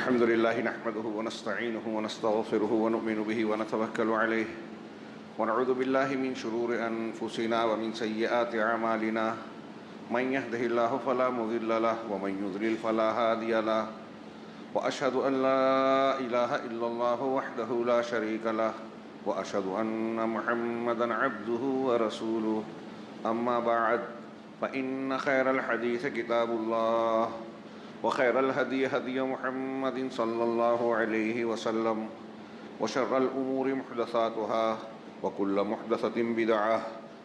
الحمد لله نحمده ونستعينه ونستغفره ونؤمن به ونتوكل عليه ونعوذ بالله من شرور أنفسنا ومن سيئات أعمالنا من يهده الله فلا مضل له ومن يضلل فلا هادي له وأشهد أن لا إله إلا الله وحده لا شريك له وأشهد أن محمدا عبده ورسوله أما بعد فإن خير الحديث كتاب الله وخير الهدي هدي محمد صلى الله عليه وسلم وشر الأمور محدثاتها وكل محدثة بدعة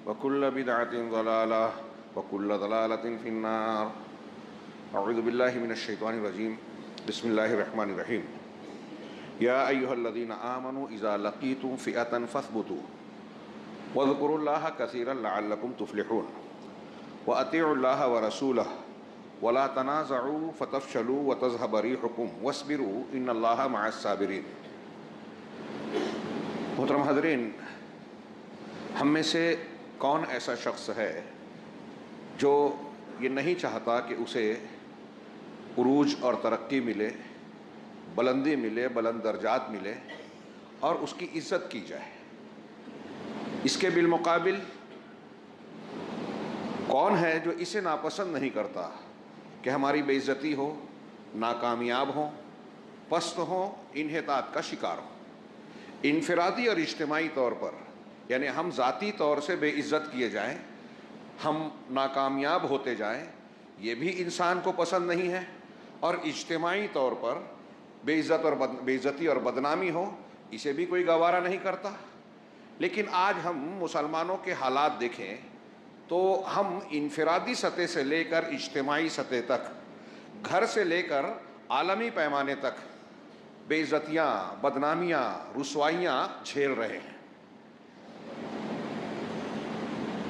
وكل بدعة ضلالة وكل ضلالة في النار. أعوذ بالله من الشيطان الرجيم. بسم الله الرحمن الرحيم. يا أيها الذين آمنوا إذا لقيتم فئة فاثبتوا واذكروا الله كثيرا لعلكم تفلحون وأطيعوا الله ورسوله ولا تنازعوا فتفشلوا وتذهب ريحكم واصبروا ان اللہ مع الصابرین. محترم حاضرین، ہم میں سے کون ایسا شخص ہے جو یہ نہیں چاہتا کہ اسے عروج اور ترقی ملے، بلندی ملے، بلند درجات ملے اور اس کی عزت کی جائے؟ اس کے بالمقابل کون ہے جو اسے ناپسند نہیں کرتا کہ ہماری بے عزتی ہو، ناکامیاب ہوں، پست ہوں، انحطاط کا شکار ہوں؟ انفرادی اور اجتماعی طور پر، یعنی ہم ذاتی طور سے بے عزت کیے جائیں، ہم ناکامیاب ہوتے جائیں، یہ بھی انسان کو پسند نہیں ہے، اور اجتماعی طور پر بے عزتی اور بدنامی ہو، اسے بھی کوئی گوارا نہیں کرتا. لیکن آج ہم مسلمانوں کے حالات دیکھیں تو ہم انفرادی سطح سے لے کر اجتماعی سطح تک، گھر سے لے کر عالمی پیمانے تک بے عزتیاں، بدنامیاں، رسوائیاں جھیل رہے ہیں.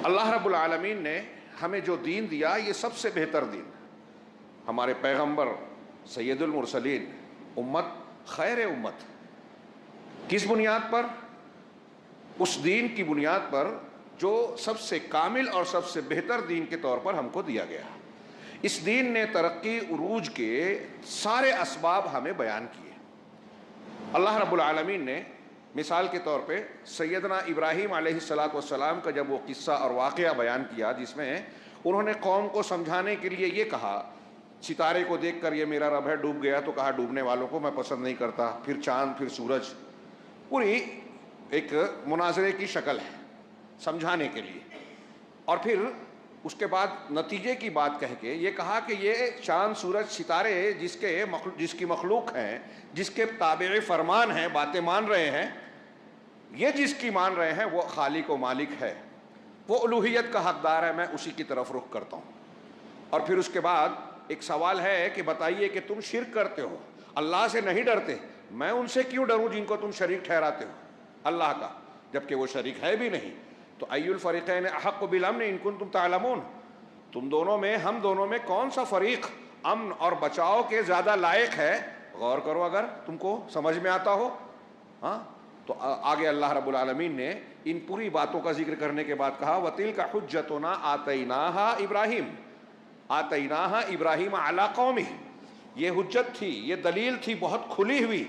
اللہ رب العالمین نے ہمیں جو دین دیا یہ سب سے بہتر دین، ہمارے پیغمبر سید المرسلین، امت خیر امت، کس بنیاد پر؟ اس دین کی بنیاد پر جو سب سے کامل اور سب سے بہتر دین کے طور پر ہم کو دیا گیا. اس دین نے ترقی عروج کے سارے اسباب ہمیں بیان کیے. اللہ رب العالمین نے مثال کے طور پہ سیدنا ابراہیم علیہ السلام کا جب وہ قصہ اور واقعہ بیان کیا جس میں انہوں نے قوم کو سمجھانے کے لیے یہ کہا، ستارے کو دیکھ کر یہ میرا رب ہے، ڈوب گیا تو کہا ڈوبنے والوں کو میں پسند نہیں کرتا، پھر چاند، پھر سورج، پوری ایک مناظرے کی شکل ہے سمجھانے کے لیے. اور پھر اس کے بعد نتیجے کی بات کہہ کے یہ کہا کہ یہ چاند، سورج، ستارے جس کی مخلوق ہیں، جس کے تابع فرمان ہیں، باتیں مان رہے ہیں، یہ جس کی مان رہے ہیں وہ خالق و مالک ہے، وہ الوہیت کا حقدار ہے، میں اسی کی طرف رخ کرتا ہوں. اور پھر اس کے بعد ایک سوال ہے کہ بتائیے کہ تم شرک کرتے ہو، اللہ سے نہیں ڈرتے، میں ان سے کیوں ڈروں جن کو تم شریک ٹھہراتے ہو اللہ کا، جبکہ وہ شریک ہے بھی نہیں. تو ای الفریقین احق بالامن ان کنتم تعلمون، ہم دونوں میں کون سا فریق امن اور بچاؤ کے زیادہ لائق ہے؟ غور کرو اگر تم کو سمجھ میں آتا ہو. ہاں، تو آگے اللہ رب العالمین نے ان پوری باتوں کا ذکر کرنے کے بعد کہا وَتِلْكَ حُجَّتُنَا آتَيْنَاهَا إِبْرَاهِيمَ عَلَىٰ قَوْمِهِ. یہ حجت تھی، یہ دلیل تھی بہت کھلی ہوئی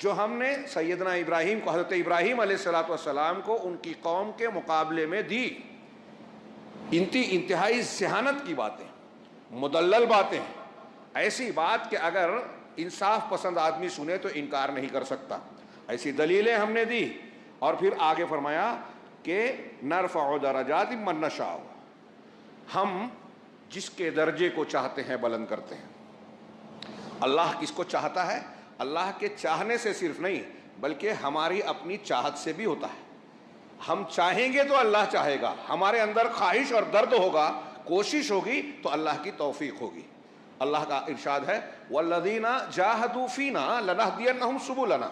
جو ہم نے سیدنا ابراہیم کو، حضرت ابراہیم علیہ السلام کو ان کی قوم کے مقابلے میں دی. انتہائی ذہانت کی باتیں، مدلل باتیں، ایسی بات کہ اگر انصاف پسند آدمی سنے تو انکار نہیں کر سکتا. ایسی دلیلیں ہم نے دی. اور پھر آگے فرمایا کہ نرفع درجات من نشاء، ہم جس کے درجے کو چاہتے ہیں بلند کرتے ہیں. اللہ کس کو چاہتا ہے؟ اللہ کے چاہنے سے صرف نہیں بلکہ ہماری اپنی چاہت سے بھی ہوتا ہے. ہم چاہیں گے تو اللہ چاہے گا، ہمارے اندر خواہش اور درد ہوگا، کوشش ہوگی تو اللہ کی توفیق ہوگی. اللہ کا ارشاد ہے والذین جاہدوا فینا لنہدینہم سبلنا،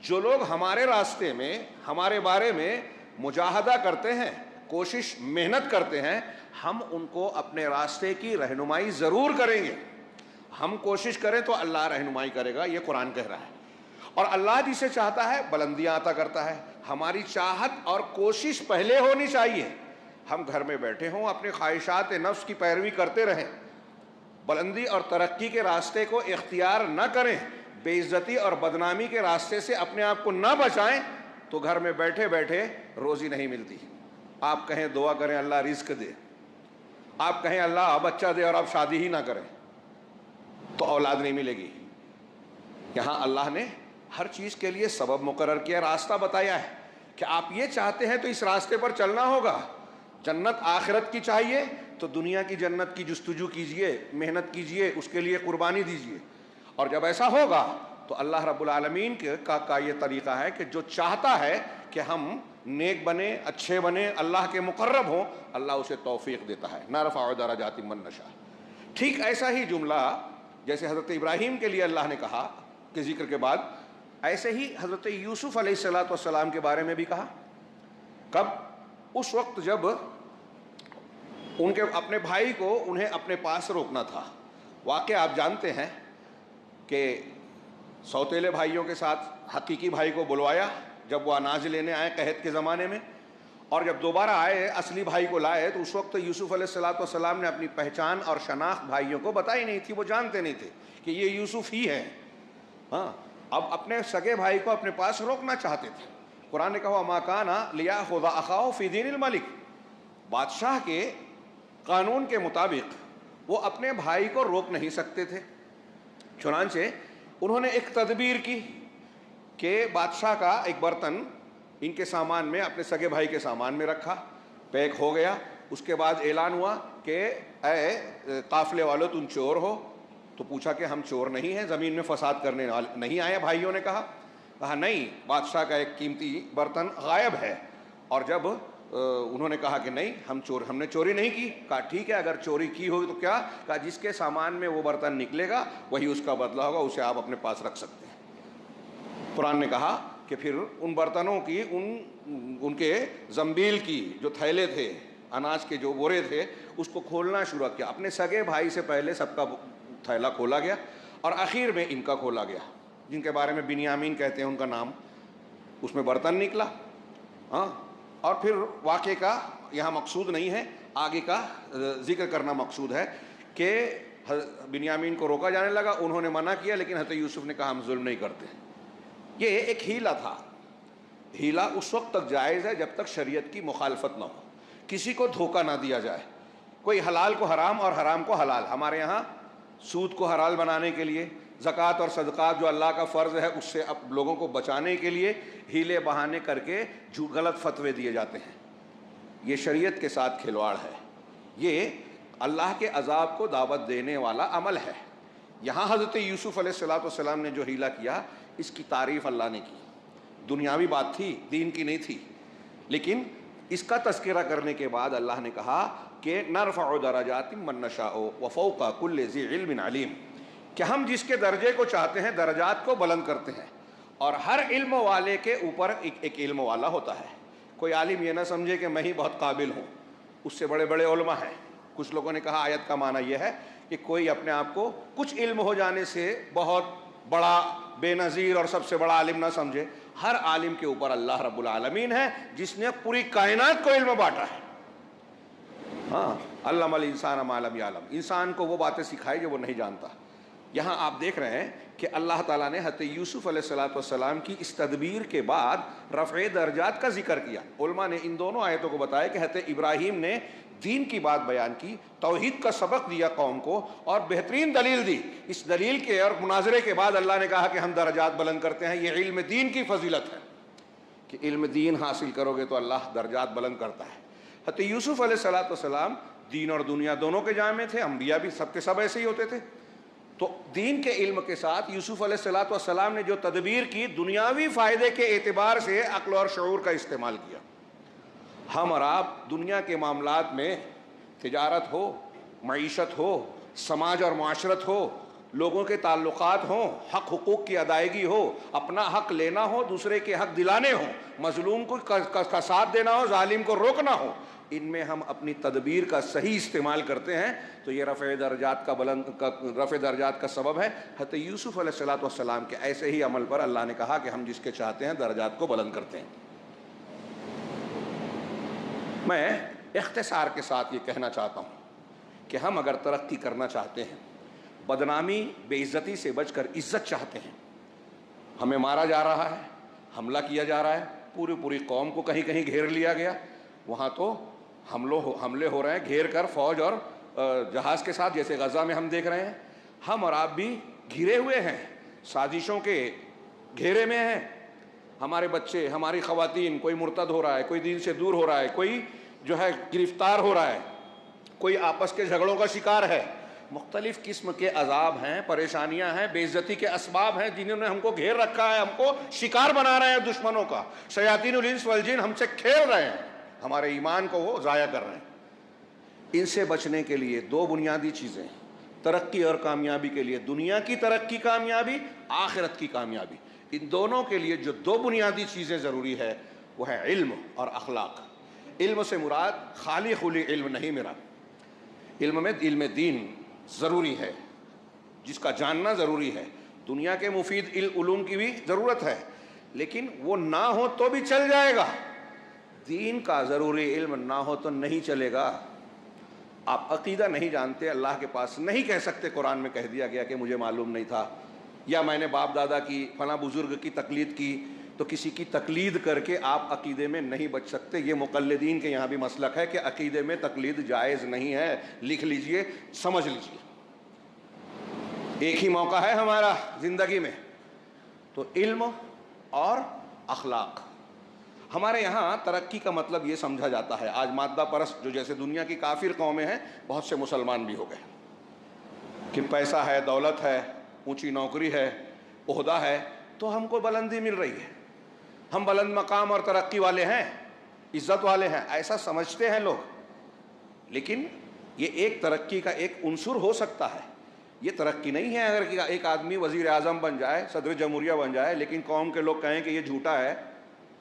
جو لوگ ہمارے راستے میں، ہمارے بارے میں مجاہدہ کرتے ہیں، کوشش، محنت کرتے ہیں، ہم ان کو اپنے راستے کی رہنمائی ضرور کریں گے. ہم کوشش کریں تو اللہ رہنمائی کرے گا، یہ قرآن کہہ رہا ہے. اور اللہ جسے چاہتا ہے بلندیاں عطا کرتا ہے. ہماری چاہت اور کوشش پہلے ہونی چاہیے. ہم گھر میں بیٹھے ہوں، اپنی خواہشات نفس کی پیروی کرتے رہیں، بلندی اور ترقی کے راستے کو اختیار نہ کریں، بے عزتی اور بدنامی کے راستے سے اپنے آپ کو نہ بچائیں تو گھر میں بیٹھے بیٹھے روزی نہیں ملتی. آپ کہیں دعا کریں اللہ رزق دے، آپ کہیں اللہ بچہ دے اور آپ شادی ہی نہ کریں تو اولاد نہیں ملے گی. یہاں اللہ نے ہر چیز کے لیے سبب مقرر کیا، راستہ بتایا ہے کہ آپ یہ چاہتے ہیں تو اس راستے پر چلنا ہوگا. جنت آخرت کی چاہیے تو دنیا کی جنت کی جستجو کیجئے، محنت کیجئے، اس کے لیے قربانی دیجئے. اور جب ایسا ہوگا تو اللہ رب العالمین کا یہ طریقہ ہے کہ جو چاہتا ہے کہ ہم نیک بنے، اچھے بنے، اللہ کے مقرب ہوں، اللہ اسے توفیق دیتا ہے. نرفع درجات من نشاء. ٹھیک ایسا ہی جملہ جیسے حضرت ابراہیم کے لیے اللہ نے کہا کہ ذکر کے بعد، ایسے ہی حضرت یوسف علیہ السلام کے بارے میں بھی کہا. کب؟ اس وقت جب ان کے اپنے بھائی کو انہیں اپنے پاس روکنا تھا. واقعہ آپ جانتے ہیں کہ سوتیلے بھائیوں کے ساتھ حقیقی بھائی کو بلوایا جب وہ اناج لینے آئے قحط کے زمانے میں، اور جب دوبارہ آئے اصلی بھائی کو لائے تو اس وقت یوسف علیہ السلام نے اپنی پہچان اور شناخت بھائیوں کو بتائی نہیں تھی. وہ جانتے نہیں تھے کہ یہ یوسف ہی ہے. ہاں، اب اپنے سگے بھائی کو اپنے پاس روکنا چاہتے تھے. قرآن نے کہا ما کان لیأخذ اخاه فی دین الملک. بادشاہ کے قانون کے مطابق وہ اپنے بھائی کو روک نہیں سکتے تھے. چنانچہ انہوں نے ایک تدبیر کی کہ بادشاہ کا ایک برتن ان کے سامان میں، اپنے سگے بھائی کے سامان میں رکھا، پیک ہو گیا. اس کے بعد اعلان ہوا کہ اے قافلے والو تم چور ہو. تو پوچھا کہ ہم چور نہیں ہیں، زمین میں فساد کرنے والے نہیں آئے. بھائیوں نے کہا نہیں، بادشاہ کا ایک قیمتی برتن غائب ہے. اور جب انہوں نے کہا کہ نہیں ہم نے چوری نہیں کی. کہا ٹھیک ہے، اگر چوری کی ہوگی تو کیا؟ کہا جس کے سامان میں وہ برتن نکلے گا وہی اس کا بدلہ ہوگا، اسے آپ اپنے پاس رکھ سکتے ہیں. قرآن نے کہا کہ پھر ان برتنوں کی، ان کے زنبیل کی جو تھیلے تھے، اناج کے جو بورے تھے، اس کو کھولنا شروع کیا. اپنے سگے بھائی سے پہلے سب کا تھیلا کھولا گیا اور آخر میں ان کا کھولا گیا، جن کے بارے میں بنیامین کہتے ہیں ان کا نام. اس میں برتن نکلا. ہاں، اور پھر واقعے کا یہاں مقصود نہیں ہے، آگے کا ذکر کرنا مقصود ہے کہ بنیامین کو روکا جانے لگا. انہوں نے منع کیا لیکن حضرت یوسف نے کہا ہم ظلم نہیں کرتے. یہ ایک ہیلا تھا. ہیلا اس وقت تک جائز ہے جب تک شریعت کی مخالفت نہ ہو، کسی کو دھوکہ نہ دیا جائے. کوئی حلال کو حرام اور حرام کو حلال. ہمارے یہاں سود کو حلال بنانے کے لیے، زکوٰۃ اور صدقات جو اللہ کا فرض ہے اس سے اب لوگوں کو بچانے کے لیے ہیلے بہانے کر کے غلط فتوے دیے جاتے ہیں. یہ شریعت کے ساتھ کھلواڑ ہے. یہ اللہ کے عذاب کو دعوت دینے والا عمل ہے. یہاں حضرت یوسف علیہ السلام نے جو ہیلا کیا، اس کی تعریف اللہ نے کی. دنیاوی بات تھی، دین کی نہیں تھی. لیکن اس کا تذکرہ کرنے کے بعد اللہ نے کہا کہ نرفع درجات من نشاء وفوق کل ذی علم علیم، کہ ہم جس کے درجے کو چاہتے ہیں درجات کو بلند کرتے ہیں، اور ہر علم والے کے اوپر ایک علم والا ہوتا ہے. کوئی عالم یہ نہ سمجھے کہ میں ہی بہت قابل ہوں، اس سے بڑے بڑے علماء ہیں. کچھ لوگوں نے کہا آیت کا معنی یہ ہے کہ کوئی اپنے آپ کو کچھ علم ہو جانے سے بہت بڑا، بے نظیر اور سب سے بڑا عالم نہ سمجھے. ہر عالم کے اوپر اللہ رب العالمین ہے جس نے پوری کائنات کو علم بانٹا ہے. ہاں، علم الانسان ما لم یعلم، انسان کو وہ باتیں سکھائی جو وہ نہیں جانتا. یہاں آپ دیکھ رہے ہیں کہ اللہ تعالیٰ نے حضرت یوسف علیہ السلام کی اس تدبیر کے بعد رفع درجات کا ذکر کیا. علماء نے ان دونوں آیتوں کو بتایا کہ حضرت ابراہیم نے دین کی بات بیان کی، توحید کا سبق دیا قوم کو اور بہترین دلیل دی. اس دلیل کے اور مناظرے کے بعد اللہ نے کہا کہ ہم درجات بلند کرتے ہیں. یہ علم دین کی فضیلت ہے کہ علم دین حاصل کرو گے تو اللہ درجات بلند کرتا ہے. حضرت یوسف علیہ السلام دین اور دنیا دونوں کے جامع تھے. انبیاء بھی سب کے سب ایسے ہی ہوتے تھے. تو دین کے علم کے ساتھ یوسف علیہ السلام نے جو تدبیر کی، دنیاوی فائدے کے اعتبار سے عقل اور شعور کا استعمال کیا. ہم اور آپ دنیا کے معاملات میں، تجارت ہو، معیشت ہو، سماج اور معاشرت ہو، لوگوں کے تعلقات ہوں، حق حقوق کی ادائیگی ہو، اپنا حق لینا ہو، دوسرے کے حق دلانے ہوں، مظلوم کو کا ساتھ دینا ہو، ظالم کو روکنا ہو، ان میں ہم اپنی تدبیر کا صحیح استعمال کرتے ہیں تو یہ رفع درجات کا سبب ہے. حضرت یوسف علیہ السلام کے ایسے ہی عمل پر اللہ نے کہا کہ ہم جس کے چاہتے ہیں درجات کو بلند کرتے ہیں. میں اختصار کے ساتھ یہ کہنا چاہتا ہوں کہ ہم اگر ترقی کرنا چاہتے ہیں، بدنامی بے عزتی سے بچ کر عزت چاہتے ہیں، ہمیں مارا جا رہا ہے، حملہ کیا جا رہا ہے، پوری قوم کو کہیں کہیں گھیر لیا گیا، وہاں تو حملے ہو رہے ہیں گھیر کر فوج اور جہاز کے ساتھ، جیسے غزہ میں ہم دیکھ رہے ہیں۔ ہم اور آپ بھی گھرے ہوئے ہیں، سازشوں کے گھیرے میں ہیں۔ ہمارے بچے، ہماری خواتین، کوئی مرتد ہو رہا ہے، کوئی دین سے دور ہو رہا ہے، کوئی جو ہے گرفتار ہو رہا ہے، کوئی آپس کے جھگڑوں کا شکار ہے۔ مختلف قسم کے عذاب ہیں، پریشانیاں ہیں، بے عزتی کے اسباب ہیں جنہوں نے ہم کو گھیر رکھا ہے، ہم کو شکار بنا رہے ہیں دشمنوں کا۔ شیاطین الانس والجن ہم سے کھیل رہے ہیں، ہمارے ایمان کو وہ ضائع کر رہے ہیں۔ ان سے بچنے کے لیے دو بنیادی چیزیں، ترقی اور کامیابی کے لیے، دنیا کی ترقی کامیابی، آخرت کی کامیابی، ان دونوں کے لیے جو دو بنیادی چیزیں ضروری ہے وہ ہے علم اور اخلاق۔ علم سے مراد خالی خلی علم نہیں، میرا علم میں علم دین ضروری ہے، جس کا جاننا ضروری ہے۔ دنیا کے مفید علوم کی بھی ضرورت ہے، لیکن وہ نہ ہو تو بھی چل جائے گا۔ دین کا ضروری علم نہ ہو تو نہیں چلے گا۔ آپ عقیدہ نہیں جانتے، اللہ کے پاس نہیں کہہ سکتے قرآن میں کہہ دیا گیا کہ مجھے معلوم نہیں تھا، یا میں نے باپ دادا کی، فلاں بزرگ کی تقلید کی، تو کسی کی تقلید کر کے آپ عقیدے میں نہیں بچ سکتے۔ یہ مقلدین کے یہاں بھی مسلک ہے کہ عقیدے میں تقلید جائز نہیں ہے، لکھ لیجئے، سمجھ لیجئے۔ ایک ہی موقع ہے ہمارا زندگی میں، تو علم اور اخلاق۔ ہمارے یہاں ترقی کا مطلب یہ سمجھا جاتا ہے، آج مادہ پرست جو جیسے دنیا کی کافر قومیں ہیں، بہت سے مسلمان بھی ہو گئے، کہ پیسہ ہے، دولت ہے، اونچی نوکری ہے، عہدہ ہے، تو ہم کو بلندی مل رہی ہے، ہم بلند مقام اور ترقی والے ہیں، عزت والے ہیں، ایسا سمجھتے ہیں لوگ۔ لیکن یہ ایک ترقی کا ایک عنصر ہو سکتا ہے، یہ ترقی نہیں ہے اگر ایک آدمی وزیر اعظم بن جائے، صدر جمہوریہ بن جائے، لیکن قوم کے لوگ کہیں کہ یہ جھوٹا ہے،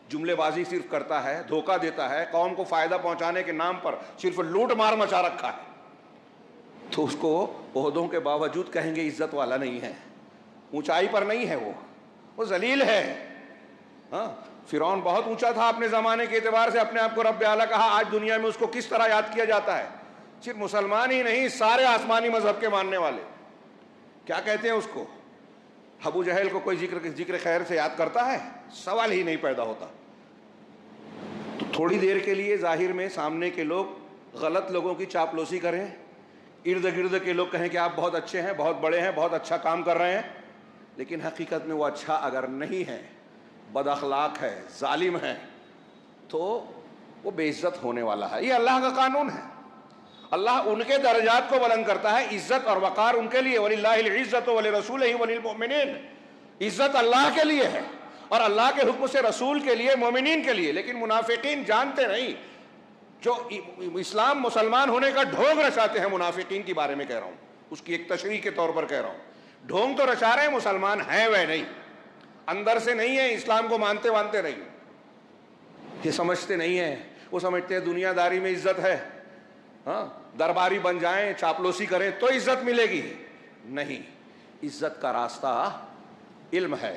جملے بازی صرف کرتا ہے، دھوکہ دیتا ہے، قوم کو فائدہ پہنچانے کے نام پر صرف لوٹ مار مچا رکھا ہے، تو اس کو عہدوں کے باوجود کہیں گے عزت والا نہیں ہے، اونچائی پر نہیں ہے، وہ ذلیل ہے۔ ہاں، فرعون بہت اونچا تھا اپنے زمانے کے اعتبار سے، اپنے آپ کو رب اعلیٰ کہا، آج دنیا میں اس کو کس طرح یاد کیا جاتا ہے؟ صرف مسلمان ہی نہیں، سارے آسمانی مذہب کے ماننے والے کیا کہتے ہیں اس کو؟ ابو جہل کو کوئی ذکر خیر سے یاد کرتا ہے؟ سوال ہی نہیں پیدا ہوتا۔ تو تھوڑی دیر کے لیے ظاہر میں سامنے کے لوگ غلط لوگوں کی چاپلوسی کریں، ارد گرد کے لوگ کہیں کہ آپ بہت اچھے ہیں، بہت بڑے ہیں، بہت اچھا کام کر رہے ہیں، لیکن حقیقت میں وہ اچھا اگر نہیں ہے، بد اخلاق ہے، ظالم ہے، تو وہ بے عزت ہونے والا ہے۔ یہ اللہ کا قانون ہے، اللہ ان کے درجات کو بلند کرتا ہے، عزت اور وقار ان کے لیے، وَلِلَّهِ الْعِزَّةُ وَلِرَسُولِهِ وَلِلْمُؤْمِنِينَ، عزت اللہ کے لیے ہے اور اللہ کے حکم سے رسول کے لیے، مومنین کے لیے۔ لیکن منافقین جانتے نہیں، جو اسلام مسلمان ہونے کا ڈھونگ رچاتے ہیں، منافقین کے بارے میں کہہ رہا ہوں، اس کی ایک تشریح کے طور پر کہہ رہا ہوں، ڈھونگ تو رچا رہے ہیں، مسلمان ہیں وہ نہیں، اندر سے نہیں ہے، اسلام کو مانتے نہیں، یہ سمجھتے نہیں ہیں، وہ سمجھتے ہیں دنیا داری میں عزت ہے، ہاں درباری بن جائیں، چاپلوسی کریں تو عزت ملے گی۔ نہیں، عزت کا راستہ علم ہے،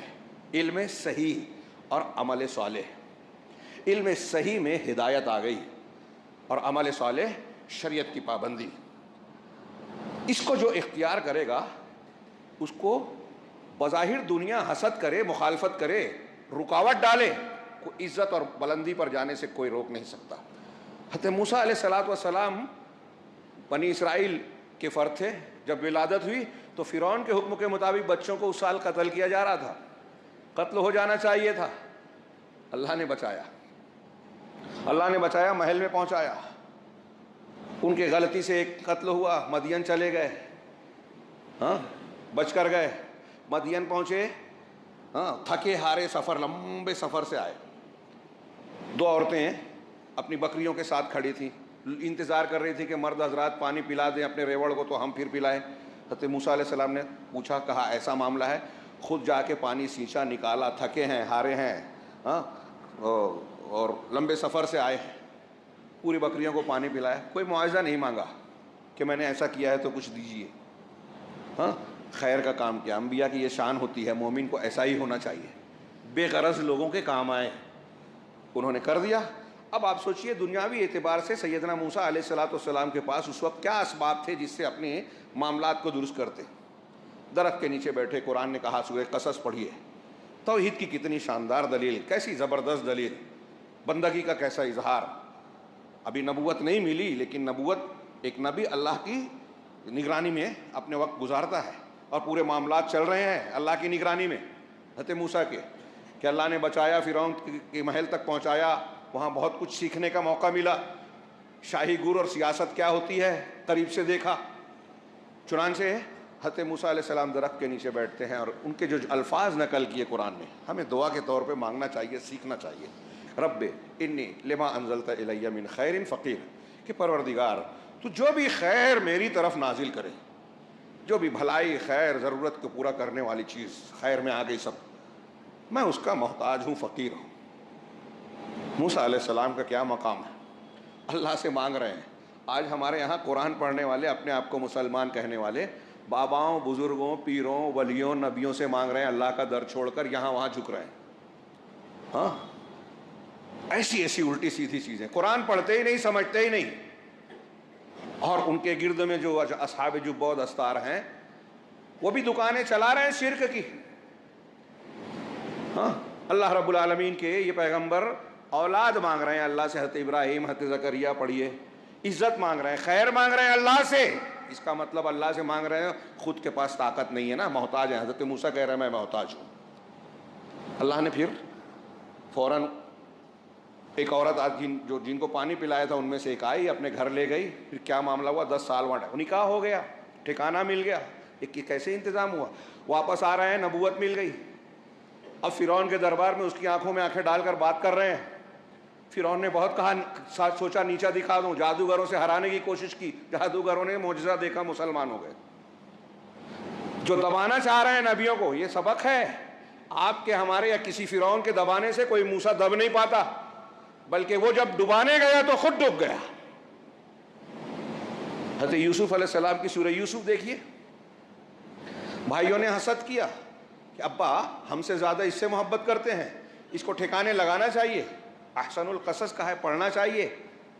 علم صحیح اور عمل صالح۔ علم صحیح میں ہدایت آ گئی اور عمل صالح شریعت کی پابندی۔ اس کو جو اختیار کرے گا، اس کو بظاہر دنیا حسد کرے، مخالفت کرے، رکاوٹ ڈالے، کوئی عزت اور بلندی پر جانے سے کوئی روک نہیں سکتا۔ حضرت موسیٰ علیہ السلام بنی اسرائیل کے فرد تھے، جب ولادت ہوئی تو فرعون کے حکم کے مطابق بچوں کو اس سال قتل کیا جا رہا تھا، قتل ہو جانا چاہیے تھا، اللہ نے بچایا، اللہ نے بچایا، محل میں پہنچایا۔ ان کے غلطی سے ایک قتل ہوا، مدین چلے گئے، ہاں بچ کر گئے، مدین پہنچے، ہاں تھکے ہارے سفر، لمبے سفر سے آئے، دو عورتیں اپنی بکریوں کے ساتھ کھڑی تھیں، انتظار کر رہی تھی کہ مرد حضرات پانی پلا دیں اپنے ریوڑ کو تو ہم پھر پلائیں۔ حضرت موسیٰ علیہ السلام نے پوچھا، کہا ایسا معاملہ ہے، خود جا کے پانی سینچا، نکالا، تھکے ہیں، ہارے ہیں، ہاں اور لمبے سفر سے آئے ہیں، پوری بکریوں کو پانی پلایا، کوئی معاوضہ نہیں مانگا کہ میں نے ایسا کیا ہے تو کچھ دیجیے، ہاں خیر کا کام کیا۔ انبیاء کی یہ شان ہوتی ہے، مومن کو ایسا ہی ہونا چاہیے، بے غرض لوگوں کے کام آئے، انہوں نے کر دیا۔ اب آپ سوچئے دنیاوی اعتبار سے سیدنا موسیٰ علیہ السلام کے پاس اس وقت کیا اسباب تھے جس سے اپنے معاملات کو درست کرتے؟ درخت کے نیچے بیٹھے، قرآن نے کہا، سورہ قصص پڑھیے، توحید کی کتنی شاندار دلیل، کیسی زبردست دلیل، بندگی کا کیسا اظہار. ابھی نبوت نہیں ملی، لیکن نبوت، ایک نبی اللہ کی نگرانی میں اپنے وقت گزارتا ہے اور پورے معاملات چل رہے ہیں اللہ کی نگرانی میں. حضرت موسیٰ کے کہ اللہ نے بچایا، فرعون کے محل تک پہنچایا، وہاں بہت کچھ سیکھنے کا موقع ملا، شاہی گور اور سیاست کیا ہوتی ہے قریب سے دیکھا. چنانچہ حضرت موسیٰ علیہ السلام درخت کے نیچے بیٹھتے ہیں اور ان کے جو الفاظ نقل کیے قرآن میں ہمیں دعا کے طور پہ مانگنا چاہیے، سیکھنا چاہیے. رب انی لما انزلت الی من خیر فقیر، کہ پروردگار تو جو بھی خیر میری طرف نازل کرے، جو بھی بھلائی خیر ضرورت کو پورا کرنے والی چیز خیر میں آ گئی سب، میں اس کا محتاج ہوں، فقیر ہوں. موسیٰ علیہ السلام کا کیا مقام ہے، اللہ سے مانگ رہے ہیں. آج ہمارے یہاں قرآن پڑھنے والے، اپنے آپ کو مسلمان کہنے والے، باباؤں، بزرگوں، پیروں، ولیوں، نبیوں سے مانگ رہے ہیں، اللہ کا در چھوڑ کر یہاں وہاں جھک رہے ہیں. ہاں، ایسی ایسی الٹی سیدھی چیزیں، قرآن پڑھتے ہی نہیں، سمجھتے ہی نہیں. اور ان کے گرد میں جو اصحاب جب و دستار ہیں، وہ بھی دکانیں چلا رہے ہیں شرک کی. ہاں، اللہ رب العالمین کے یہ پیغمبر اولاد مانگ رہے ہیں اللہ سے. حضرت ابراہیم، حضرت زکریا پڑھیے، عزت مانگ رہے ہیں، خیر مانگ رہے ہیں اللہ سے. اس کا مطلب اللہ سے مانگ رہے ہیں، خود کے پاس طاقت نہیں ہے نا، محتاج ہیں. حضرت موسیٰ کہہ رہے ہیں میں محتاج ہوں. اللہ نے پھر فوراً ایک عورت جن کو پانی پلایا تھا ان میں سے ایک آئی، اپنے گھر لے گئی. پھر کیا معاملہ ہوا، 10 سال وہاں نکاح ہو گیا، ٹھکانہ مل گیا. ایک کیسے انتظام ہوا، واپس آ رہے ہیں، نبوت مل گئی. اب فرعون کے دربار میں اس کی آنکھوں میں آنکھیں ڈال کر بات کر رہے ہیں. فرعون نے بہت کہا، سوچا نیچا دکھا دوں، جادوگروں سے ہرانے کی کوشش کی. جادوگروں نے معجزہ دیکھا، مسلمان ہو گئے. جو دبانا چاہ رہے ہیں نبیوں کو، یہ سبق ہے. آپ کے، ہمارے یا کسی فرعون کے دبانے سے کوئی موسیٰ دب نہیں پاتا، بلکہ وہ جب ڈبانے گیا تو خود ڈوب گیا. حضرت یوسف علیہ السلام کی سورہ یوسف دیکھیے. بھائیوں نے حسد کیا کہ ابا ہم سے زیادہ اس سے محبت کرتے ہیں، اس کو ٹھکانے لگانا چاہیے. احسن القصص کا ہے، پڑھنا چاہیے،